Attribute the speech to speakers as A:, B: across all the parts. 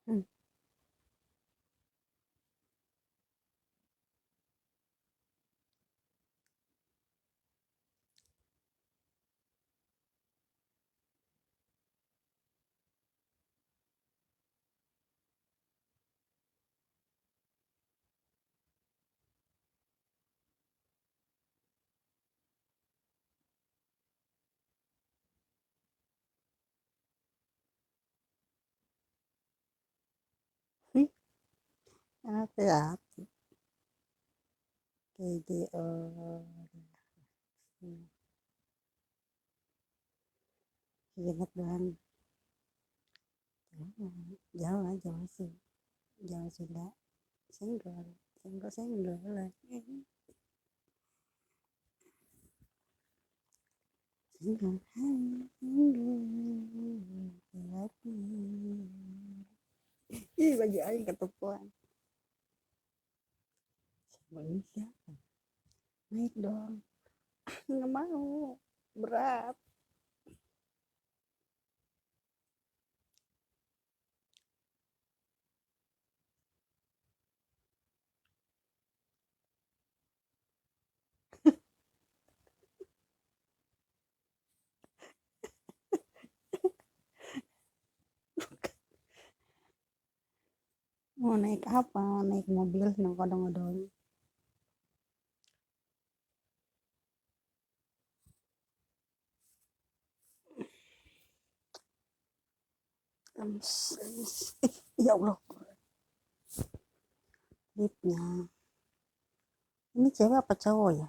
A: Hmm. Ih, hati-hati. KDO. Hmm. Ingat doang. Jawa, Jawa sih. Jawa Sunda. Senggol. Senggol, senggol lah. Senggol. Hati. Ih, baju aing ketupuan. Malaysia. Naik dong. Nggak mau. Berat. Mau naik apa? Naik mobil nongkodong-odong. Lemes, lemes. Ya Allah, lipnya. Ini cewek apa cowok ya?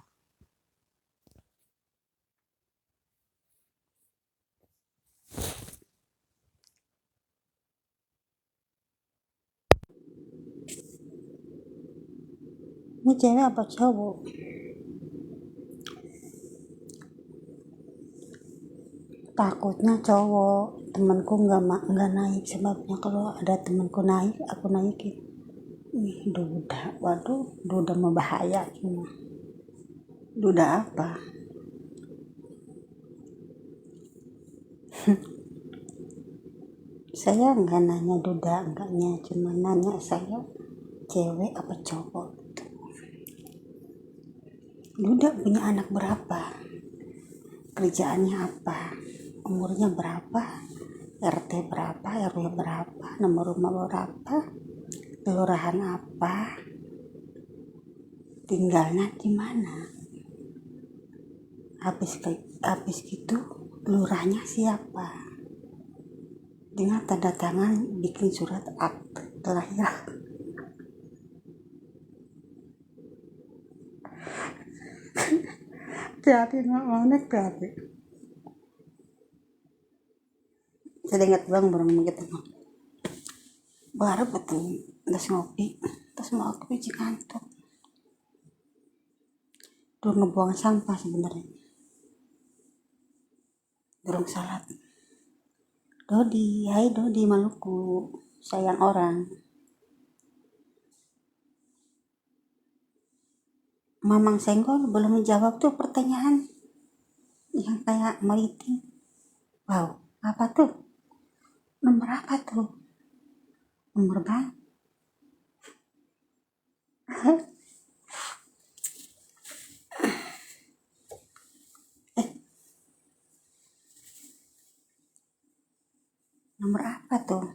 A: Ini cewek apa cowok? Takutnya cowok. Temanku nggak naik, sebabnya kalau ada temanku naik, aku naikin. Ih, duda. Waduh, duda mau bahaya cuma. Duda apa? Saya nggak nanya duda enggaknya, cuma nanya saya cewek apa cowok. Duda punya anak berapa? Kerjaannya apa? Umurnya berapa? RT berapa? RW berapa? Nomor rumah berapa? Kelurahan apa? Tinggalnya di mana? Habis gitu lurahnya siapa? Dengan tanda tangan bikin surat akte kelahiran. Hati-hati nggak mau naik hati. Saya ingat bang bareng kita baru betul terus ngopi terus mau aku biji kantor durung ngebuang sampah sebenarnya durung salat. Dodi, hai Dodi Maluku, sayang orang. Mamang Senggol belum menjawab tuh pertanyaan yang kayak meriting. Wow, apa tuh? Nomor apa tuh? Nomor bank? Nomor apa tuh?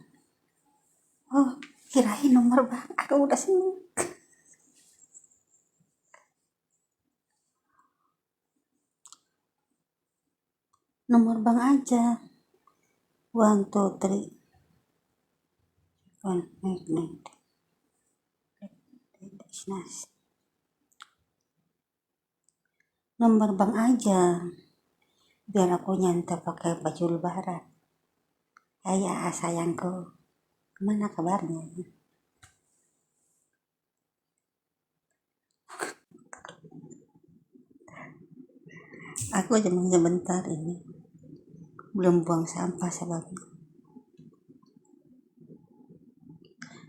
A: Oh, kirain nomor bank. Aku udah sini. Nomor bank aja. 1, 2, 3. 1, 9, 9. Nomor bank aja. Biar aku nyantai pakai baju lebaran. Ayah sayangku, mana kabarnya? Aku cuma sebentar ini, belum buang sampah sebabnya.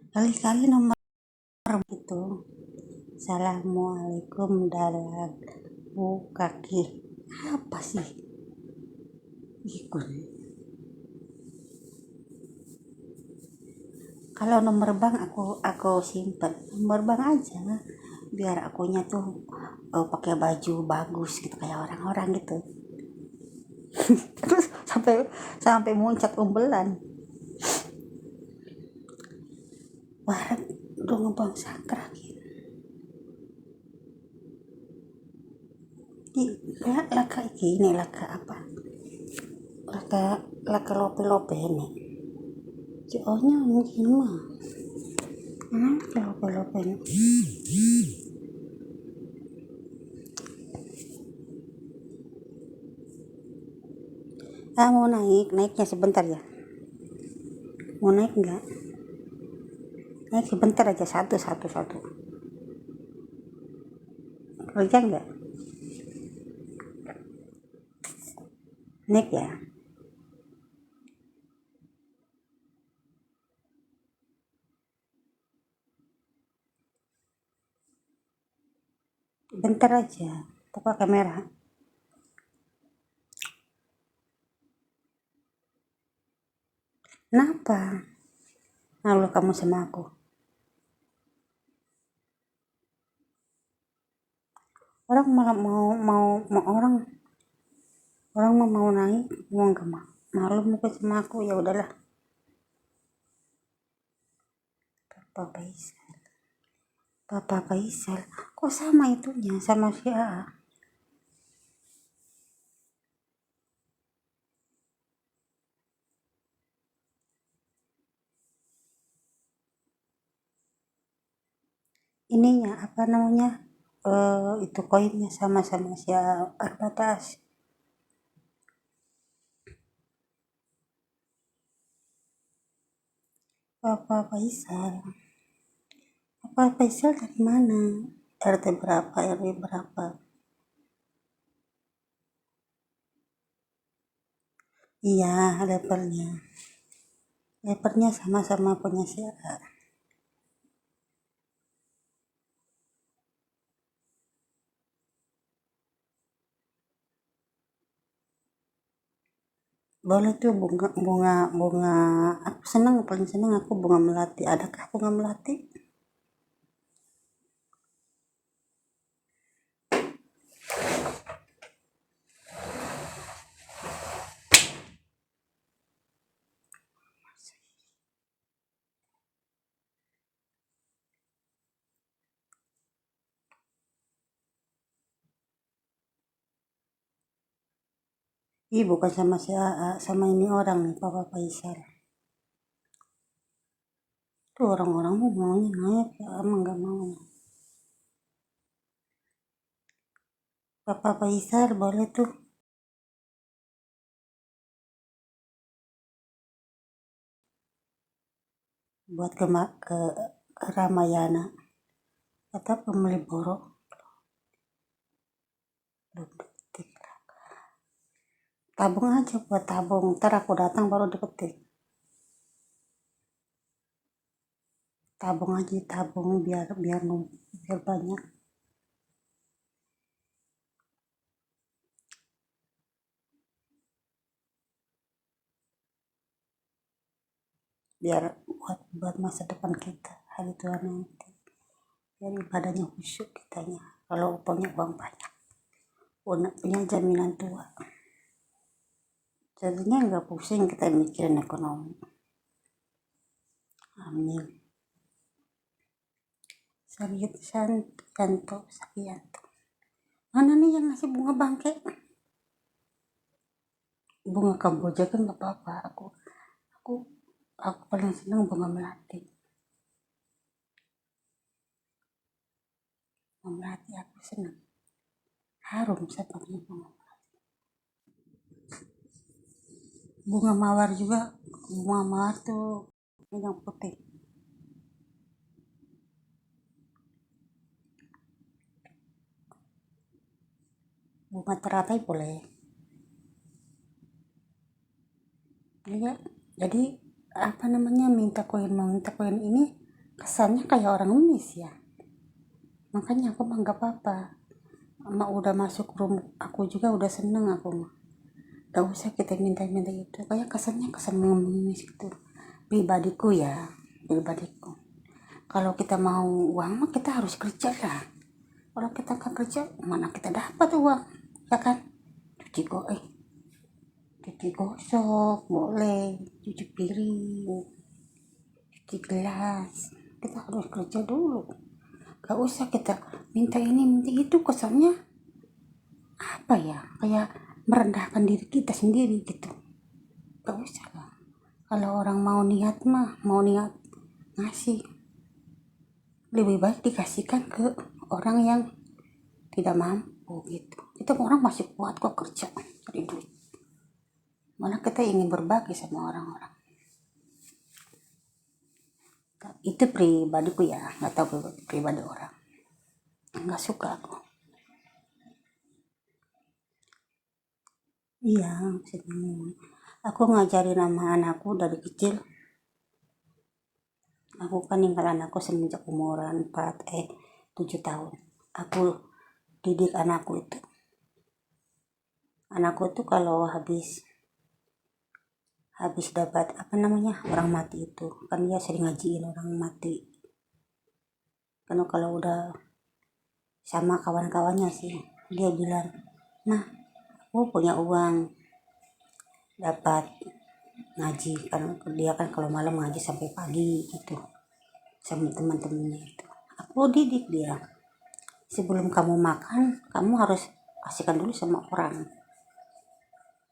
A: Kali-kali nomor itu. Assalamualaikum dalam kaki. Apa sih? Ikut. Kalau nomor bank aku simpen nomor bank aja, biar akunya tuh pakai baju bagus gitu kayak orang-orang gitu. Terus sampai sampai muncak umbelan. Wah, udah ngebang sakra gitu. Laka ini laka apa? Laka lope-lope ini. Soalnya mungkin mah. Lope-lope ini. Mau naiknya sebentar ya. Mau naik enggak? Naik sebentar aja, satu. Kerja enggak? Naik ya. Bentar aja. Buka kamera. Kenapa? Lalu kamu sama aku. Orang malah mau orang mau naik, mau enggak mau. Malu mau sama aku, ya udahlah. Papa Faisal. Kok sama itunya sama si A? Ininya apa namanya? Itu koinnya sama-sama si Arbatas. Papa Faisal. Papa Faisal dari mana? RT berapa? RW berapa? Iya, levelnya. Levelnya sama-sama punya si A. Boleh tuh bunga. Aku senang, paling senang aku bunga melati. Adakah bunga melati? Ih, bukan sama si A, sama ini orang nih, Papa Faisal. Tuh orang-orang maunya naik, ya emang gak mau. Papa Faisal boleh tuh. Buat ke Ramayana atau pembeli borok. Tabung aja buat tabung, ntar aku datang baru dipetik. Tabung aja, tabung biar banyak. Biar buat masa depan kita, hari tua nanti. Biar ibadahnya khusyuk kitanya. Kalau punya uang banyak, punya jaminan tua. Jadinya nggak pusing kita mikirin ekonomi. Amin. Sakianto. Mana nih yang ngasih bunga bangke? Bunga kamboja kan nggak apa-apa. Aku paling senang bunga melati. Bunga melati aku senang. Harum seperti bunga. Bunga mawar juga. Bunga mawar tuh yang putih. Bunga teratai boleh. Iya. Jadi apa namanya minta koin ini kesannya kayak orang ngemis ya. Makanya aku mah nggak apa-apa. Emak udah masuk room aku juga udah seneng aku mah. Gak usah kita minta itu, kayak kesannya kesan mengemis gitu. Pribadiku ya. pribadiku. Kalau kita mau uang mah kita harus kerja lah. Kalau kita nggak kerja, mana kita dapat uang, ya kan? Cuci gosok boleh, cuci piring, cuci gelas. Kita harus kerja dulu. Gak usah kita minta ini minta itu, kesannya apa ya, kayak merendahkan diri kita sendiri gitu. Gak usah lah. Kalau orang mau niat ngasih, lebih baik dikasihkan ke orang yang tidak mampu gitu. Itu orang masih kuat kok kerja cari duit, malah kita ingin berbagi sama orang-orang. Itu pribadiku ya, nggak tahu pribadi orang, nggak suka aku. Iya, aku ngajarin sama anakku dari kecil. Aku kan ninggal anakku semenjak umuran 7 tahun. Aku didik anakku itu. Anakku tuh kalau habis dapat orang mati itu, kan dia sering ngajiin orang mati. Karena kalau udah sama kawan-kawannya sih, dia bilang, "Nah, aku punya uang dapat ngaji." Kan dia kan kalau malam ngaji sampai pagi gitu sama teman-temannya itu. Aku didik dia, sebelum kamu makan kamu harus kasihkan dulu sama orang,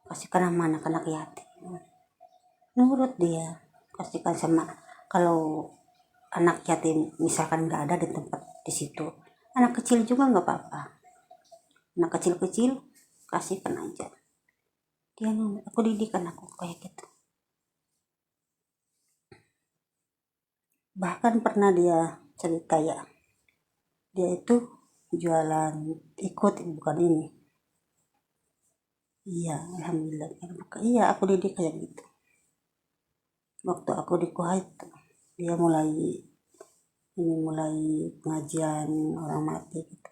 A: kasihkan sama anak-anak yatim. Nurut dia, kasihkan sama, kalau anak yatim misalkan nggak ada di tempat di situ, anak kecil juga nggak apa-apa, anak kecil-kecil kasihkan aja. Dia aku didik anakku kayak gitu. Bahkan pernah dia cerita ya, dia itu jualan ikut, bukan ini. Iya, alhamdulillah. Iya, aku didik kayak gitu. Waktu aku di Kuwait, dia mulai pengajian orang mati gitu.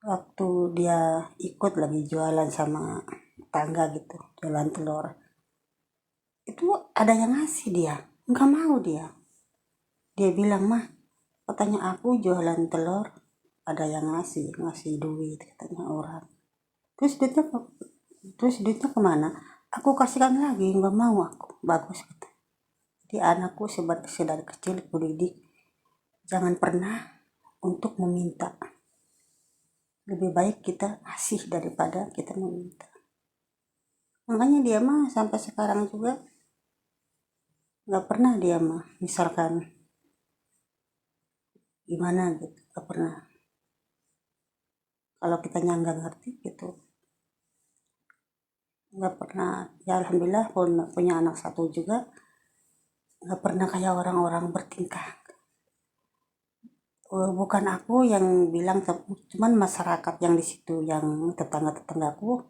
A: Waktu dia ikut lagi jualan sama tangga gitu, jualan telur, itu ada yang ngasih, dia nggak mau. Dia bilang, "Mah, katanya aku jualan telur, ada yang ngasih duit," katanya orang. Terus duitnya kemana? Aku kasihkan lagi, nggak mau aku. Bagus gitu. Jadi anakku sedari kecil aku didik, jangan pernah untuk meminta. Lebih baik kita kasih daripada kita meminta. Makanya dia mah sampai sekarang juga nggak pernah dia mah misalkan gimana gitu, nggak pernah. Kalau kitanya nggak ngerti gitu, nggak pernah. Ya alhamdulillah punya anak satu juga, nggak pernah kayak orang-orang bertingkah. Bukan aku yang bilang, cuman masyarakat yang di situ, yang tetangga-tetanggaku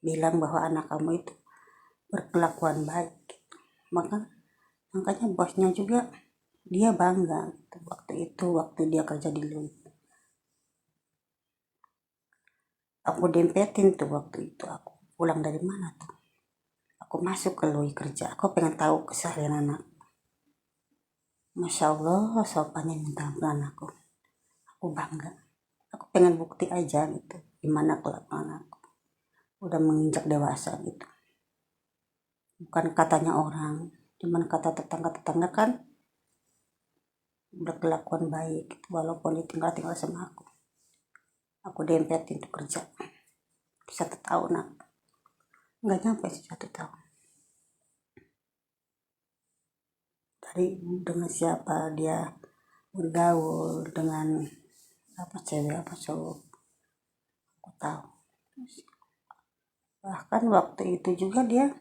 A: bilang bahwa anak kamu itu berkelakuan baik. Makanya bosnya juga dia bangga gitu, waktu dia kerja di Lui. Aku dempetin tuh waktu itu, aku pulang dari mana tuh, aku masuk ke Lui kerja, aku pengen tahu keseharian anak. Masya Allah, sopannya minta ampun anakku. Aku bangga. Aku pengen bukti aja gitu, gimana kelakuan anakku. Udah menginjak dewasa gitu. Bukan katanya orang, cuman kata tetangga-tetangga kan berkelakuan baik gitu, walaupun ditinggal sama aku. Aku dempetin tuh kerja 1 tahun, nggak nyampe 1 tahun. Dari dengan siapa dia bergaul, dengan apa cewek apa cowok, aku tahu. Bahkan waktu itu juga dia,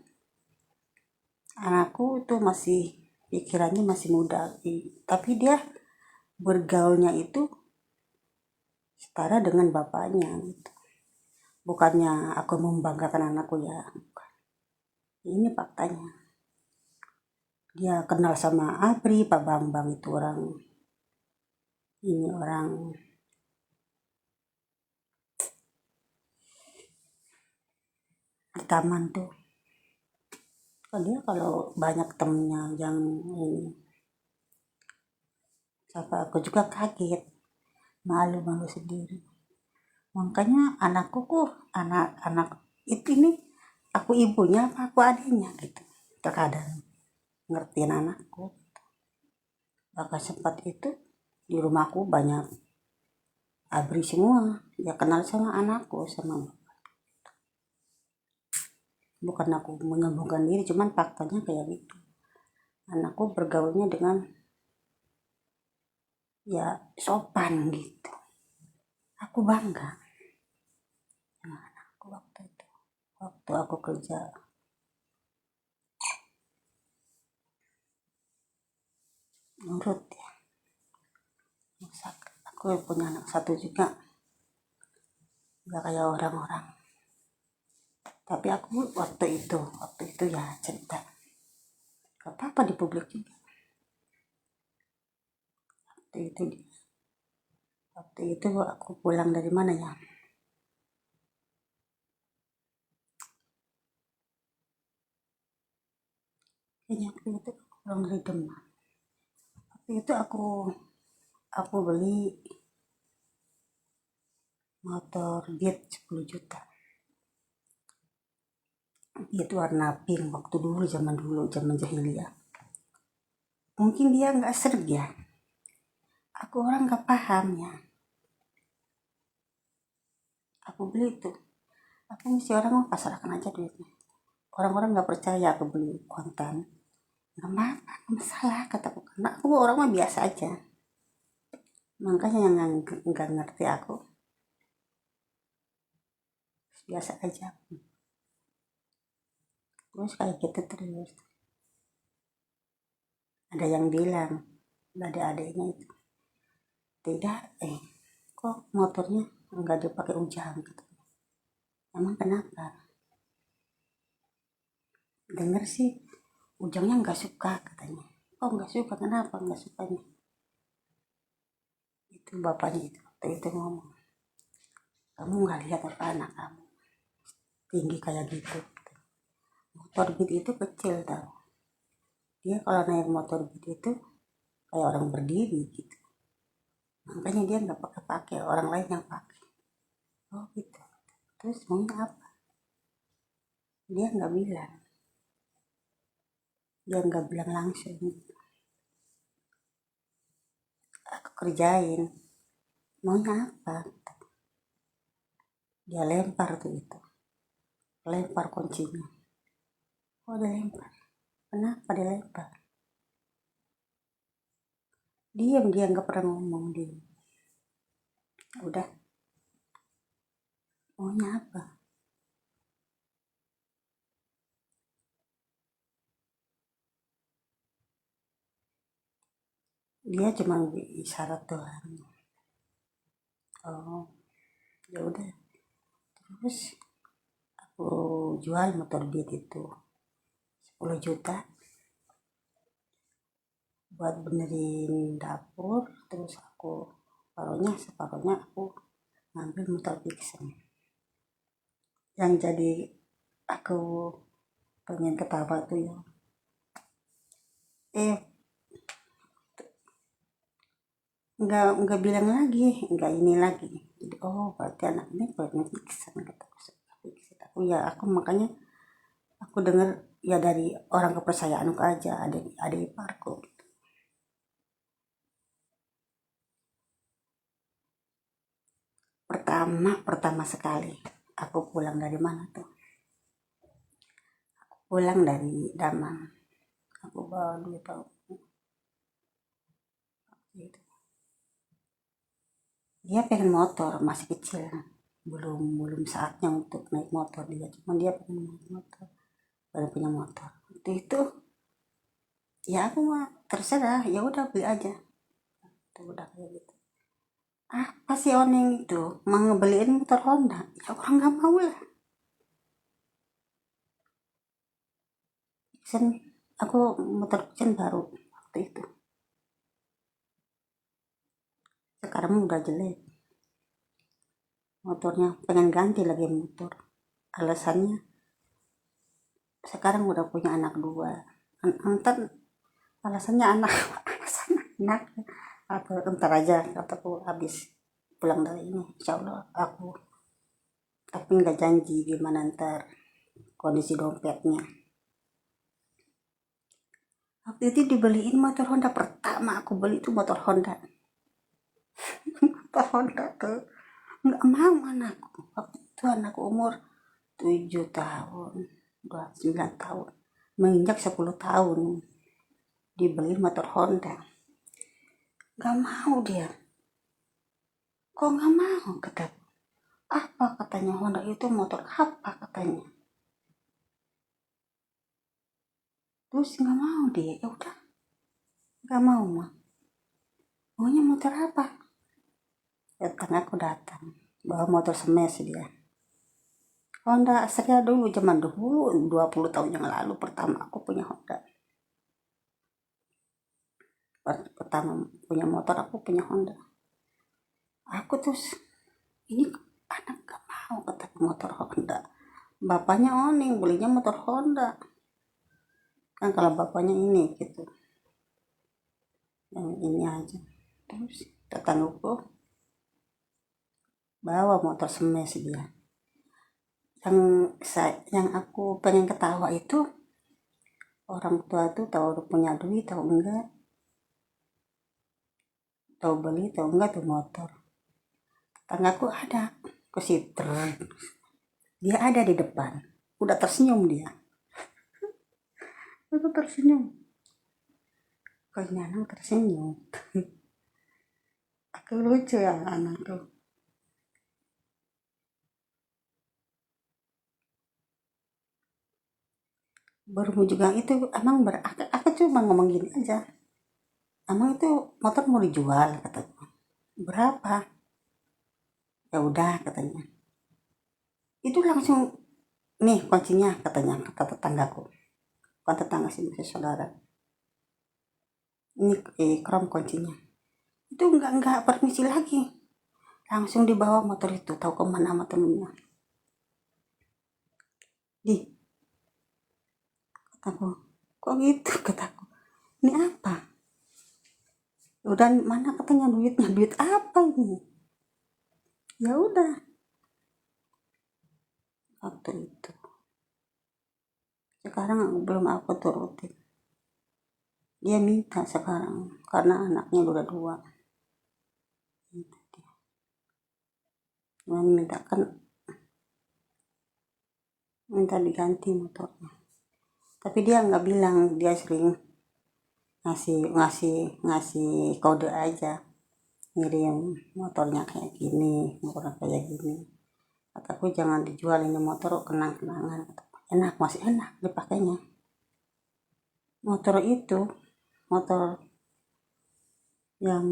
A: anakku itu masih pikirannya masih muda, tapi dia bergaulnya itu setara dengan bapaknya gitu. Bukannya aku membanggakan anakku ya, bukan. Ini faktanya. Dia kenal sama Apri, Pak Bambang itu orang di taman tuh. Dia kalau banyak temennya yang ini, siapa, aku juga kaget, malu sendiri. Makanya anakku anak-anak itu ini, aku ibunya apa aku adiknya gitu, terkadang ngertiin anakku. Bahkan sempat itu di rumahku banyak abri semua, ya kenal sama anakku, sama, bukan aku menyombongkan diri, cuman faktanya kayak gitu. Anakku bergaulnya dengan ya sopan gitu. Aku bangga dengan anakku waktu itu, waktu aku kerja. Nurut ya. Aku punya anak satu juga, gak kayak orang-orang. Tapi aku waktu itu ya cerita, gak apa-apa di publik juga. Waktu itu aku pulang dari mana ya, kayaknya waktu itu aku pulang dari Demak. Waktu itu aku beli motor Beat 10 juta. Itu warna pink waktu zaman jahiliyah. Mungkin dia nggak serg ya, aku orang nggak paham ya. Aku beli itu, aku mesti orang mau pasarkan aja duitnya. Orang-orang nggak percaya aku beli kontan. Nggak apa-apa, nggak masalah kataku, karena aku orang mah biasa aja. Makanya yang nggak ngerti aku biasa aja. Terus kayak gitu terus. Ada yang bilang, ada adiknya itu, tidak, kok motornya nggak dipakai ujang gitu. Emang kenapa? Dengar sih ujangnya nggak suka katanya. Oh nggak suka, kenapa nggak sukanya? Itu bapaknya itu waktu itu ngomong, kamu nggak lihat apa anak kamu tinggi kayak gitu. Motor Beat itu kecil tau. Dia kalau naik motor Beat itu kayak orang berdiri gitu. Makanya dia nggak pakai, orang lain yang pakai. Oh gitu. Terus maunya apa? Dia nggak bilang langsung. Aku kerjain. Maunya apa? Dia lempar tuh itu. Lempar kuncinya. Oh dia lempar. Kenapa dia lempar? Diam, dia nggak pernah ngomong dia. Udah. Maunya apa? Dia cuma isyarat doang. Oh ya udah. Terus aku jual motor Beat itu 10 juta buat benerin dapur. Terus aku separuhnya aku ngambil motor Vixen. Yang jadi aku pengen ketawa tuh ya, nggak bilang lagi, nggak ini lagi. Jadi oh berarti anak ini pengen Vixen gitu. Aku makanya aku dengar ya dari orang kepercayaanku aja, ada iparku. Pertama sekali aku pulang dari mana tuh, pulang dari Damang. Aku bawa duit tahu gitu. Dia pengen motor, masih kecil, belum saatnya untuk naik motor. Dia pengen naik motor, baru punya motor. Itu ya aku mah terserah, ya udah beli aja. Itu udah kayak gitu. Apa sih oneng itu mau ngebeliin motor Honda? Ya orang nggak mau lah. Sen, aku motor Sen baru waktu itu. Sekarang udah jelek motornya, pengen ganti lagi motor. Alasannya sekarang udah punya anak 2. Ntar alasannya anak alasan anak aku ntar aja kataku habis pulang dari ini insya Allah aku, tapi nggak janji gimana ntar kondisi dompetnya. Waktu itu dibeliin motor Honda, pertama aku beli itu motor Honda. Motor Honda tuh nggak mau anakku, waktu itu anakku umur 7 tahun 9 tahun menginjak 10 tahun dibeli motor Honda. Nggak mau dia, kok nggak mau kata, apa katanya Honda itu motor apa katanya, terus nggak mau dia, ya udah nggak mau mah, maunya motor apa, datang aku datang bawa motor smash dia, Honda Astrea dulu zaman dulu 20 tahun yang lalu pertama aku punya Honda, pertama punya motor aku punya Honda. Aku terus ini anak gak mau kata motor Honda, bapaknya oning belinya motor Honda kan, kalau bapaknya ini gitu yang ini aja. Terus tetanggaku bawa motor smash dia, yang aku pengen ketawa itu orang tua tuh tahu punya duit tahu enggak, tahu beli tahu enggak tuh motor. Tetanggaku ada ke situ, dia ada di depan udah tersenyum, dia udah tersenyum, kok ini anak tersenyum. Aku lucu ya anak tuh. Baru juga itu emang aku cuma ngomong gini aja, emang itu motor mau dijual kataku, berapa, ya udah katanya, itu langsung nih kuncinya katanya, kata tetanggaku, bukan tetangga sih masih saudara, ini krom kuncinya, itu enggak permisi lagi, langsung dibawa motor itu tahu kemana sama temennya. Di kataku, kok gitu kataku, ini apa, udah mana katanya duitnya, duit apa ini, ya udah waktu itu. Sekarang belum aku turutin, dia minta sekarang karena anaknya udah 2, dia minta kan, minta diganti motornya, tapi dia nggak bilang, dia sering ngasih ngasih ngasih kode aja, ngirim motornya kayak gini, motornya kayak gini, kataku jangan dijual ini motor, kenang-kenangan, enak masih enak dipakainya, motor itu motor yang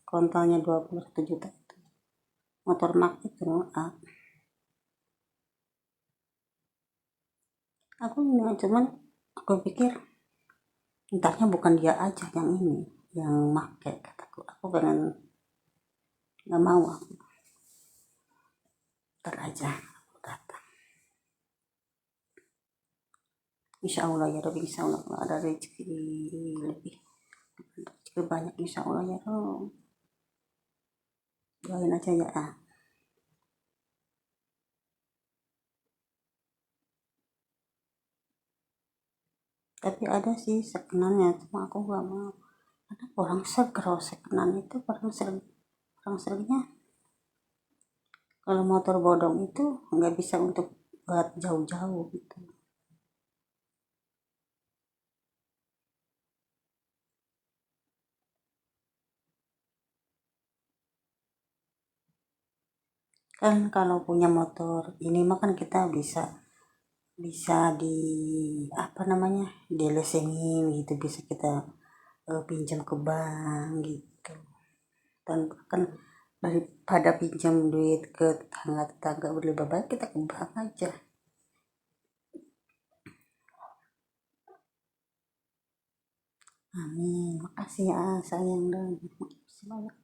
A: kontalnya 21 juta itu motor Mark itu. Aku cuman aku pikir entarnya bukan dia aja yang ini yang make, kataku aku pengen, nggak mau aku, ntar aja aku datang, insya Allah ya Rob, insya Allah kalau ada rezeki lebih, rezeki banyak insya Allah ya Rob, doain aja ya. Tapi ada sih sekenannya cuma aku gak mau, ada orang segero sekenan itu, orang sergnya kalau motor bodong itu nggak bisa untuk buat jauh-jauh gitu. Kan kalau punya motor ini mah kan kita bisa bisa di apa namanya dilesengin gitu, bisa kita pinjam ke bank gitu, dan kan daripada pinjam duit ke tetangga-tetangga lebih baik kita ke bank aja. Amin, makasih ya sayang, dan makasih banyak,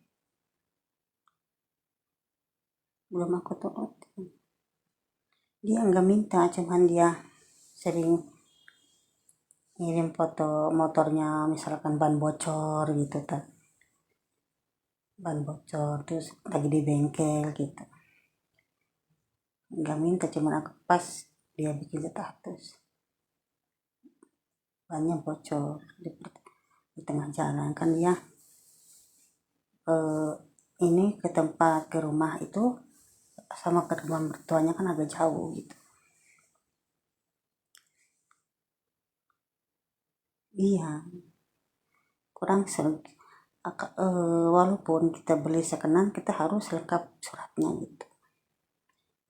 A: belum aku turutin, dia nggak minta cuman dia sering ngirim foto motornya, misalkan ban bocor gitu kan, ban bocor terus lagi di bengkel gitu, nggak minta, cuman aku pas dia bikin status bannya bocor di tengah jalan kan dia ini ke rumah itu sama ke rumah mertuanya kan agak jauh gitu. Iya, kurang walaupun kita beli second kita harus lengkap suratnya gitu.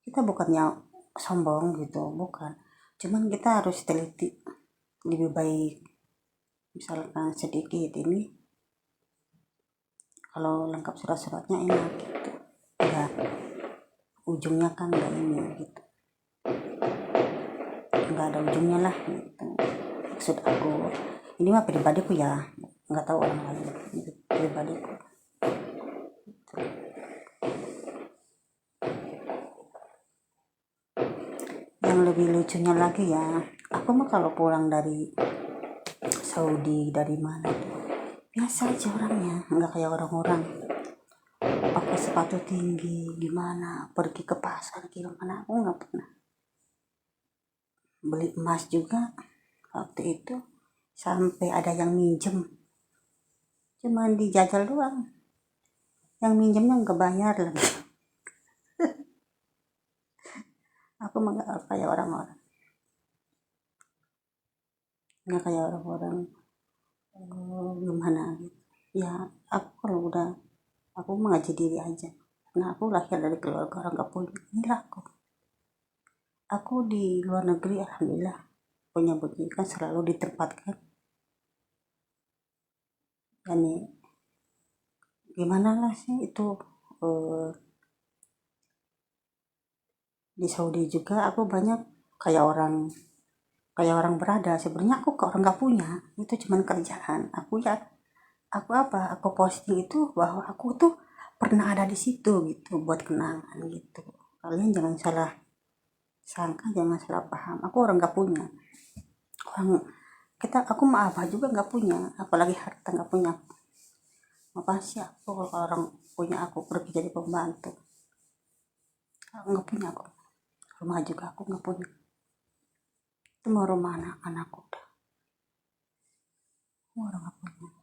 A: Kita bukannya sombong gitu, bukan, cuman kita harus teliti lebih baik. Misalkan sedikit ini, kalau lengkap surat-suratnya enak gitu, enggak ujungnya kan enggak ini gitu, enggak ada ujungnya lah gitu. Maksud aku ini mah pribadiku ya, nggak tahu orang lain, itu pribadiku. Yang lebih lucunya lagi ya, aku mah kalau pulang dari Saudi dari mana tuh biasa aja orangnya, nggak kayak orang-orang pakai sepatu tinggi gimana, pergi ke pasar gimana. Aku nggak pernah beli emas juga waktu itu, sampai ada yang minjem, cuman dijajal doang, yang minjemnya nggak bayar lagi. Aku mah nggak kayak orang-orang, nggak kayak orang-orang gimana gitu ya. Aku kalau udah, aku mengaji diri aja, karena aku lahir dari keluarga orang nggak punya. Inilah aku di luar negeri alhamdulillah punya begini kan, selalu ditempatkan yani gimana lah sih itu. Di Saudi juga aku banyak kayak orang berada, sebenarnya aku ke orang nggak punya, itu cuman kerjaan aku ya. Aku posting itu bahwa aku tuh pernah ada di situ gitu, buat kenangan gitu. Kalian jangan salah sangka, jangan salah paham, aku orang nggak punya. Aku mah apa juga nggak punya, apalagi harta nggak punya. Apa sih aku kalau orang punya, aku pergi jadi pembantu. Aku nggak punya, aku rumah juga aku nggak punya. Itu mau rumah anak-anakku udah, orang nggak punya.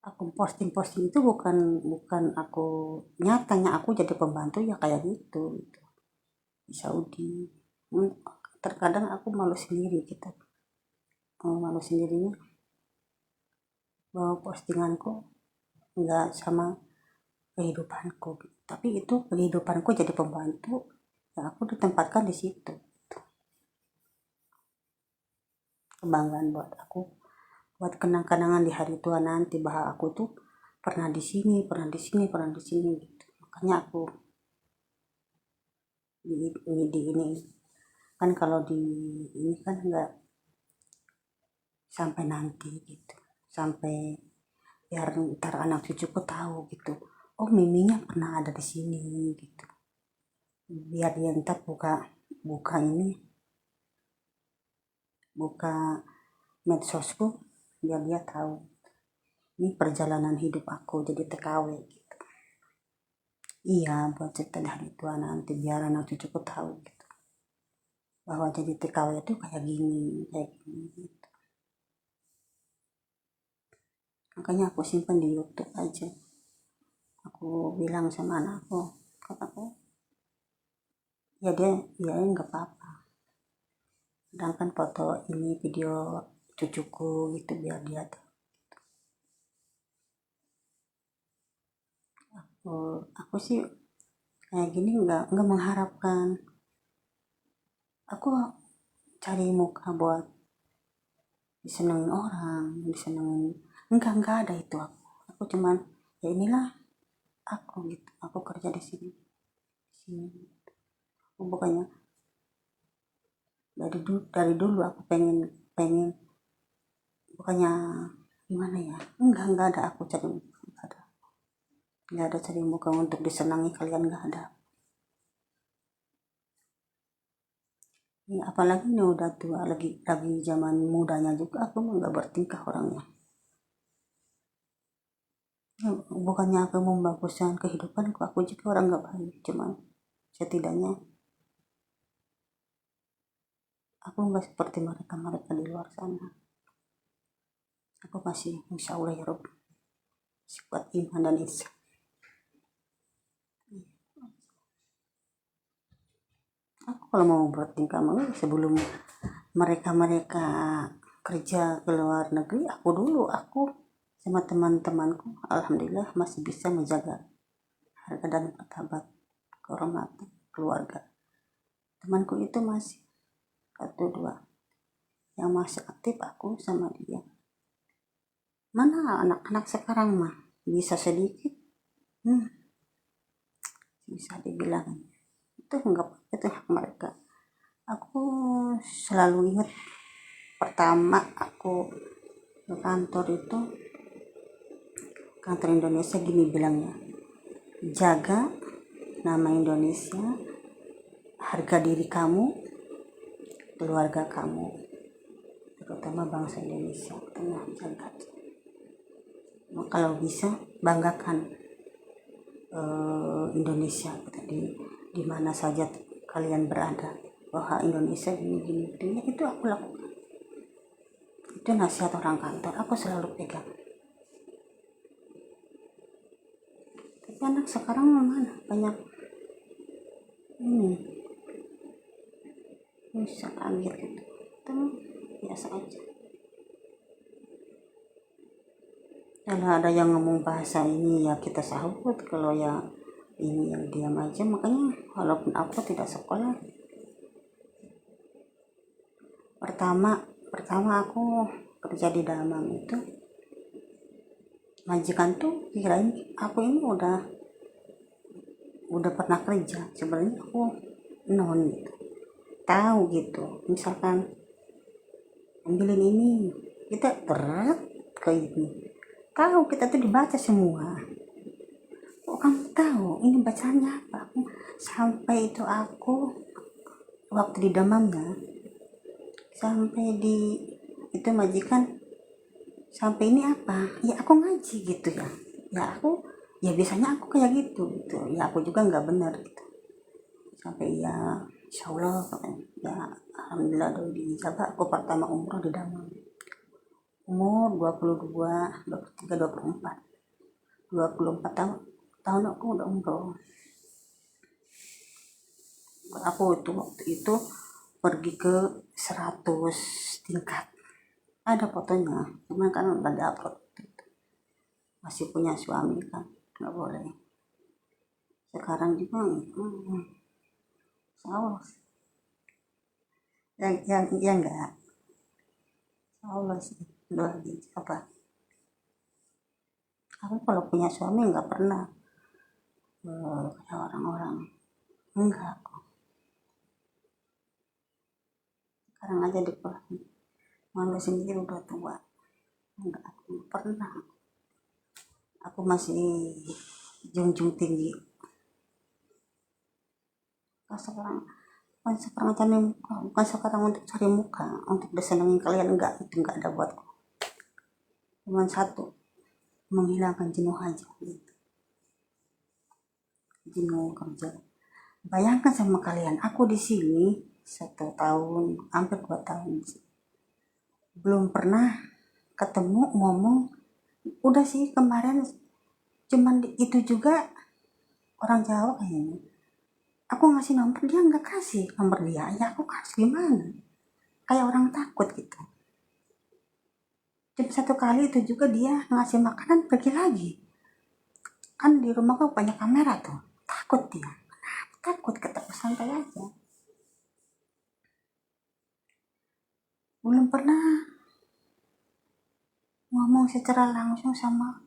A: Aku posting itu bukan aku nyatanya aku jadi pembantu ya kayak gitu di Saudi. Terkadang aku malu sendiri gitu, malu sendirinya bahwa postinganku nggak sama kehidupanku, tapi itu kehidupanku jadi pembantu ya, aku ditempatkan di situ. Kebanggaan buat aku, buat kenang-kenangan di hari tua nanti bahwa aku tuh pernah di sini, pernah di sini, pernah di sini gitu. Makanya aku di ini kan, kalau di ini kan enggak sampai nanti gitu, sampai biar ntar anak cucuku tahu gitu, oh miminya pernah ada di sini gitu, biar dia ntar buka medsosku, biar dia tahu ini perjalanan hidup aku jadi TKW gitu. Iya, buat cerita di hari tua nanti biar anak cucuku tahu gitu, bahwa jadi TKW itu kayak gini gitu. Makanya aku simpan di YouTube aja. Aku bilang sama anakku, kataku ya dia ya nggak apa-apa, sedangkan foto ini video cucuku gitu biar dia tahu. Aku sih kayak gini nggak mengharapkan aku cari muka buat disenengin orang, disenengin, enggak ada itu. Aku cuman ya inilah aku gitu, aku kerja di sini. Aku bukannya dari dulu aku pengen bukannya gimana ya, enggak ada aku cari, nggak ada cari muka untuk disenangi kalian, nggak ada. Ya, apalagi ini udah tua, lagi zaman mudanya juga aku nggak bertingkah orangnya. Ya, bukannya aku membaguskan kehidupanku, aku juga orang nggak baik, cuman setidaknya aku nggak seperti mereka di luar sana. Aku masih, insya Allah ya Rob, sifat iman dan ihsan. Aku kalau mau bertingkah mau sebelum mereka kerja ke luar negeri, aku sama teman-temanku alhamdulillah masih bisa menjaga harga dan martabat kehormatan keluarga. Temanku itu masih satu dua yang masih aktif, aku sama dia. Mana anak-anak sekarang mah bisa sedikit, bisa dibilang itu enggak, itu hak mereka. Aku selalu ingat pertama aku ke kantor itu, kantor Indonesia gini bilangnya, jaga nama Indonesia, harga diri kamu, keluarga kamu, terutama bangsa Indonesia, tengah jaga. Kalau bisa banggakan Indonesia di mana saja kalian berada, bahwa Indonesia gini itu aku lakukan. Itu nasihat orang kantor, aku selalu pegang. Tapi anak sekarang mana banyak bisa kaget gitu, itu biasa aja. Kalau ada yang ngomong bahasa ini ya kita sahut, kalau yang ini yang diam aja. Makanya walaupun aku tidak sekolah, pertama aku kerja di Damang itu, majikan tuh kirain aku ini udah pernah kerja. Sebenarnya aku non gitu, tahu gitu, misalkan ambilin ini, kita ke ini, tahu kita tuh dibaca semua. Kok kamu tahu ini bacanya apa? Sampai itu aku waktu di Damamnya, sampai di itu majikan, sampai ini apa ya, aku ngaji gitu ya, ya biasanya aku kayak gitu ya, aku juga nggak benar gitu. Sampai ya insya Allah ya alhamdulillah udah diijabah. Aku pertama umroh di Damam umur 22, 23, 24, 24 tahun aku udah umroh. Aku itu waktu itu pergi ke 100 tingkat, ada fotonya, cuman kan udah di-upload, masih punya suami kan nggak boleh. Sekarang juga Allah yang enggak, Allah sih doa apa, aku kalau punya suami nggak pernah kayak orang-orang, enggak. Sekarang aja di malu sendiri udah tua, enggak, aku pernah, aku masih junjung tinggi. Bukan sekarang untuk cari muka, untuk disenangin kalian, enggak, itu enggak ada buatku. Cuman satu, menghilangkan jenuh aja gitu. Jenuh kerja. Bayangkan sama kalian, aku di sini 1 tahun, hampir 2 tahun, belum pernah ketemu ngomong. Udah sih kemarin, cuman itu juga orang Jawa kayaknya. Aku ngasih nomor, dia nggak kasih nomor dia, ya aku harus gimana? Kayak orang takut gitu. Cuma 1 kali itu juga dia ngasih makanan pergi lagi. Kan di rumah aku banyak kamera tuh, takut dia. Takut, kata santai aja. Belum pernah ngomong secara langsung sama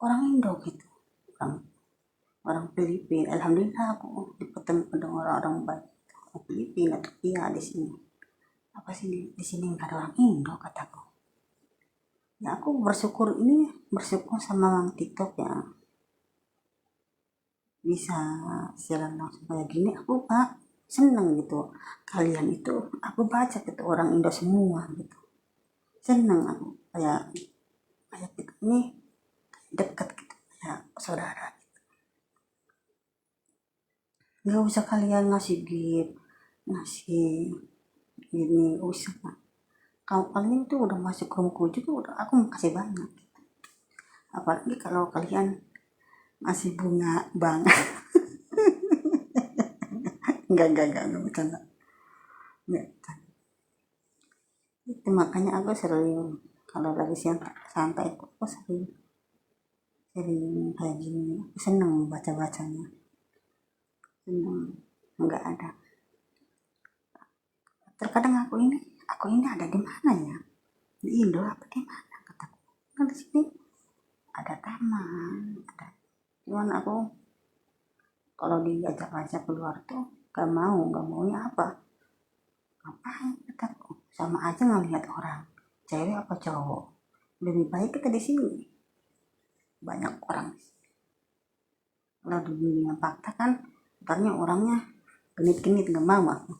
A: orang Indo gitu, orang Filipina. Alhamdulillah aku ketemu dengan orang-orang baik, orang Filipina, Turkiya di sini. Apa sih di sini nggak ada orang Indo, kataku. Ya aku bersyukur sama Mang TikTok ya, bisa siaran langsung kayak gini. Aku seneng gitu. Kalian itu aku baca gitu orang Indo semua gitu, seneng aku kayak kayak gitu nih, deket gitu kayak saudara. Nggak usah kalian ngasih gift, ngasih ini usah. Kalau kalian tuh udah masuk roomku juga udah aku makasih banyak. Apalagi kalau kalian ngasih bunga bang. Enggak bercanda. Enggak. Itu makanya aku sering kalau lagi santai itu aku sering sering kayak gini, aku seneng baca bacanya, seneng. Nggak ada, terkadang aku ini ada di mana ya, di Indo apa di mana kataku. Nah, di sini ada taman, ada, cuman aku kalau diajak-ajak keluar tuh nggak maunya apa, ngapain kataku, sama aja ngelihat orang cewek apa cowok, lebih baik kita di sini, banyak orang. Kalau di dunia fakta kan ntarnya orangnya genit-genit nggak mau aku,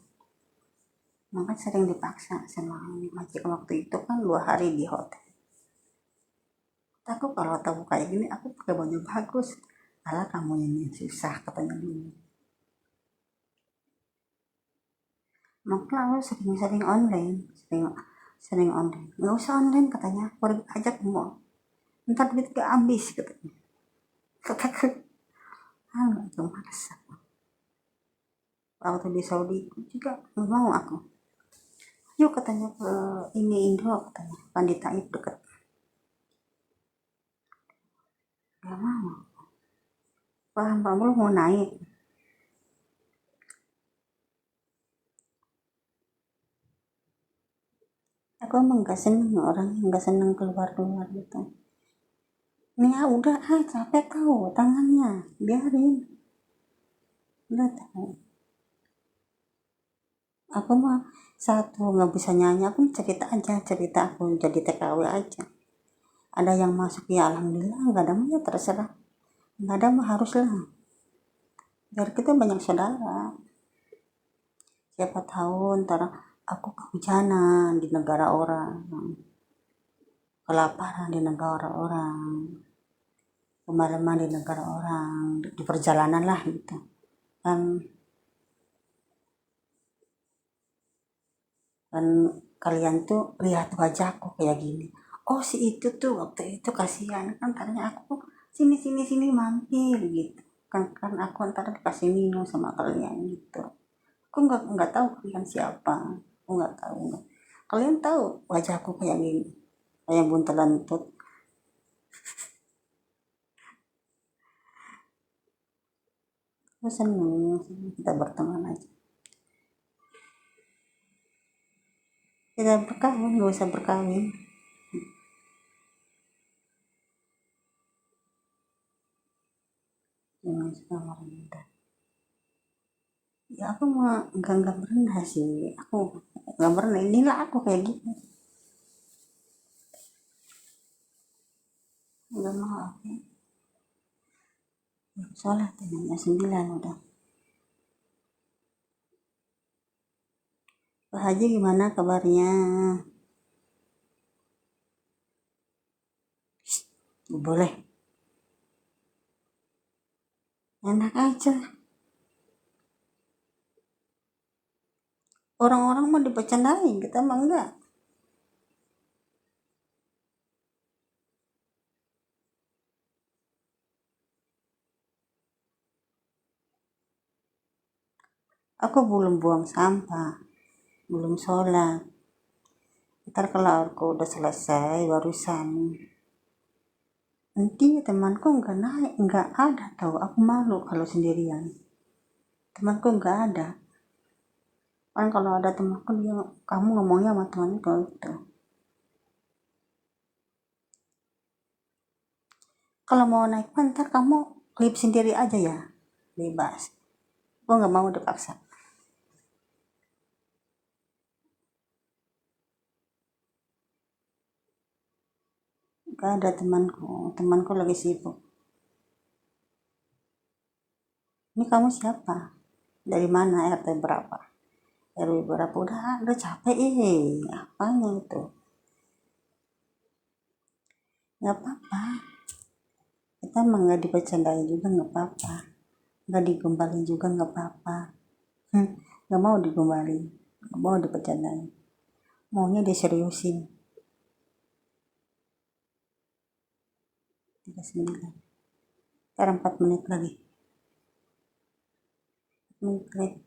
A: maka sering dipaksa sama majikan. Waktu itu kan 2 hari di hotel, aku kalau tahu kayak gini aku pakai baju bagus, alah kamu ini susah katanya dulu. Maka aku sering-sering online, sering online, nggak usah online katanya, pergi aja ke mall, ntar duit gak habis katanya. Kataku itu malas aku. Waktu di Saudi juga nggak mau aku, yuk katanya ke ini Indo katanya, Pandita itu deket, nggak mau. Paham lu mau naik, aku emang gak seneng orang yang gak seneng keluar-keluar gitu. Ini ya udah capek tahu tangannya, biarin, udah tahu. Aku mah satu nggak bisa nyanyi, aku cerita aja, cerita aku jadi TKW aja. Ada yang masuk ya alhamdulillah, nggak ada mah ya terserah, nggak ada mah harus lah, biar kita banyak saudara. Siapa tahu ntar aku kehujanan di negara orang, kelaparan di negara orang, kemalaman di negara orang, di perjalanan lah gitu kan. Dan kalian tuh lihat wajahku kayak gini, oh si itu tuh waktu itu kasihan kan, tadinya aku sini sini sini mampir gitu kan aku ntar dikasih minum sama kalian gitu. Aku nggak tahu kalian siapa, aku nggak tahu, nggak. Kalian tahu wajahku kayak gini, kayak buntelan tut. Aku seneng kita berteman aja, kita berkawin, nggak usah berkawin. Jangan suka merendah. Ya aku mah nggak merendah sih, aku nggak merendah, inilah aku kayak gitu, nggak mau aku. Sholat jam 9 udah. Pak Haji gimana kabarnya? Boleh, enak aja. Orang-orang mau dipercandain, kita mah enggak. Aku belum buang sampah, belum sholat. Ntar kalau aku udah selesai barusan. Nanti temanku nggak naik, nggak ada tahu. Aku malu kalau sendirian. Temanku nggak ada. Kan kalau ada temanku dia, kamu ngomongnya sama temanku itu. Kalau mau naik ntar kamu klip sendiri aja ya, bebas. Gue nggak mau dipaksa. Gak ada temanku lagi sibuk. Ini kamu siapa? Dari mana, RT berapa, RW berapa, udah capek apanya itu. Nggak apa-apa, kita mah nggak dibercandain juga nggak apa-apa, nggak digombalin juga nggak apa-apa. Nggak mau digombalin, nggak mau dibercandain, maunya diseriusin. 39, ntar 4 menit lagi, 4 menit lagi.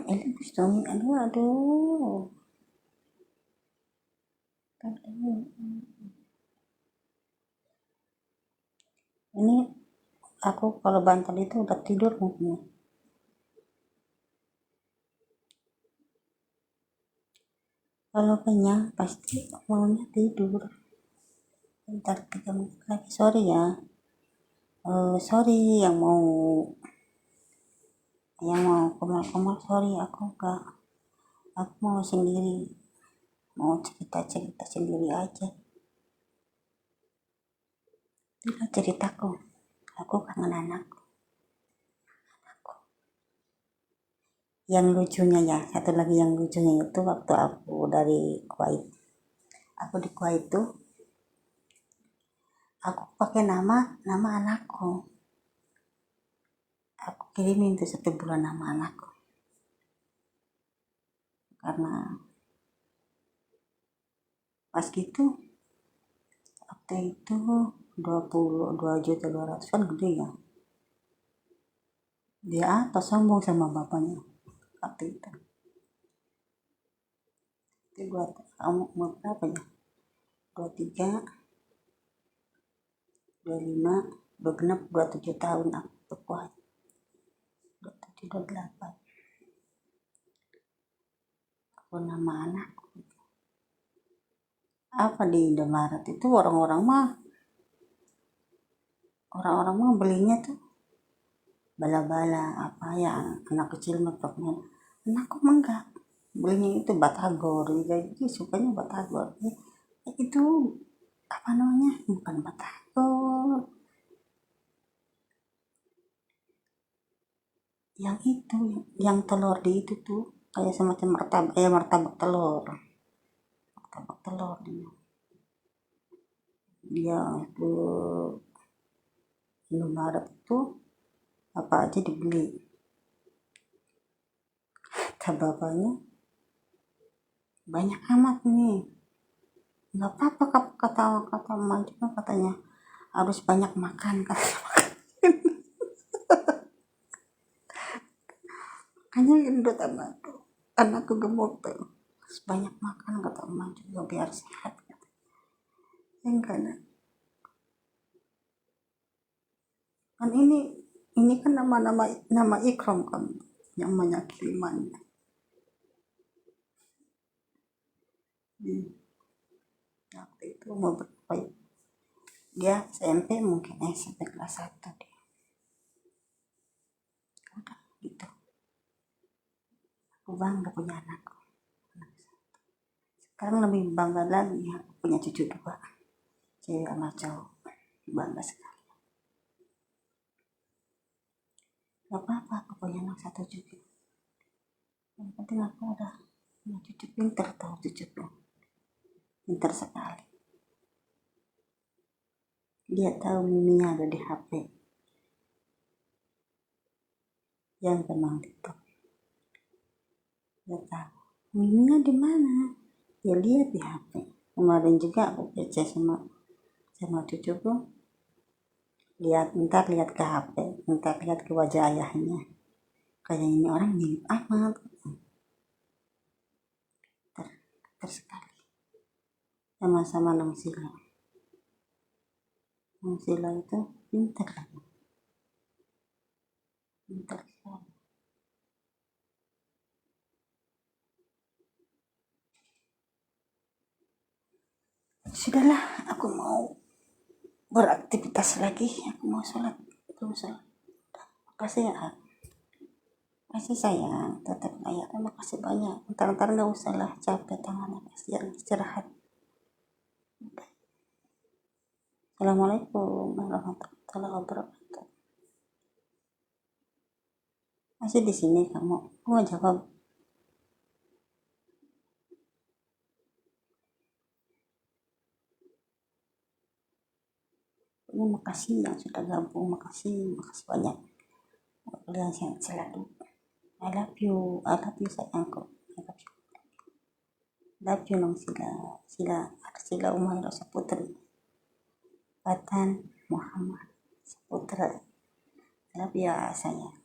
A: Ini dong, aduh. Ini aku kalau bantal itu udah tidur mungkin. Kalau kenyang pasti maunya tidur. Ntar 3 menit lagi, sorry ya. Sorry yang mau kemal-kemal, sorry, aku mau sendiri, mau cerita sendiri aja. Itulah ceritaku, aku kangen anakku. Yang lucunya ya, satu lagi yang lucunya itu waktu aku dari Kuwait. Aku di Kuwait tuh, aku pakai nama anakku. Aku kirimin tuh 1 bulan nama anakku. Karena pas gitu, waktu itu 22.200.000 kan gede ya. Dia apa sombong sama bapaknya waktu itu. Itu buat kamu mau berapa ya? 23, 25, udah genap 27 tahun aku berkuat. 27, 28. Aku nama anak. Apa di Indomaret itu orang-orang mah belinya tuh bala-bala apa ya, anak kecil mah pokoknya. Anakku mah enggak, belinya itu batagor, jadi sukanya batagor. Itu apa namanya, bukan batagor, yang itu, yang telur di itu tuh kayak semacam martabak telur dia ke Indomaret itu apa aja dibeli. Kata bapaknya, banyak amat nih, nggak apa-apa, kata emak juga, katanya harus banyak makan, katanya. Makanya gendut anakku gemuk tuh, harus banyak makan, kata emak juga, biar sehat. Enggak, kan ini kan nama Ikram kan, yang banyak kirimannya. Waktu itu mau berapa ya? Dia SMP, mungkin SMP kelas 1 dia. Udah gitu, aku bangga punya anakku. Sekarang lebih bangga lagi ya, punya cucu 2, cewek sama cowok. Bangga sekali. Gak apa-apa aku punya anak 1 juga, yang penting aku udah punya cucu pinter, tahu cucuku pinter sekali. Dia tahu miminya ada di HP, yang kenal TikTok. Dia tahu miminya di mana, dia lihat di HP. Kemarin juga aku PC sama cucuku, ntar lihat ke HP, ntar lihat ke wajah ayahnya, kayak ini orang mirip amat. Tersekali sama-sama Nong Sila itu pintar sekali. Sudahlah, aku mau beraktivitas lagi. Aku mau sholat. Belum sholat. Makasih ya. Makasih sayang. Tetap ayah. Terima kasih banyak. Ntar gak usah lah capek tangannya. Kasihan istirahat. Assalamualaikum warahmatullahi wabarakatuh. Masih di sini kamu? Aku mau jawab. Ini makasih yang sudah gabung. Makasih banyak. Kalian sehat selalu. I love you sayangku. I love you. Love you nong Sila Umairah Saputri Batan Muhammad Saputra. I love you sayang.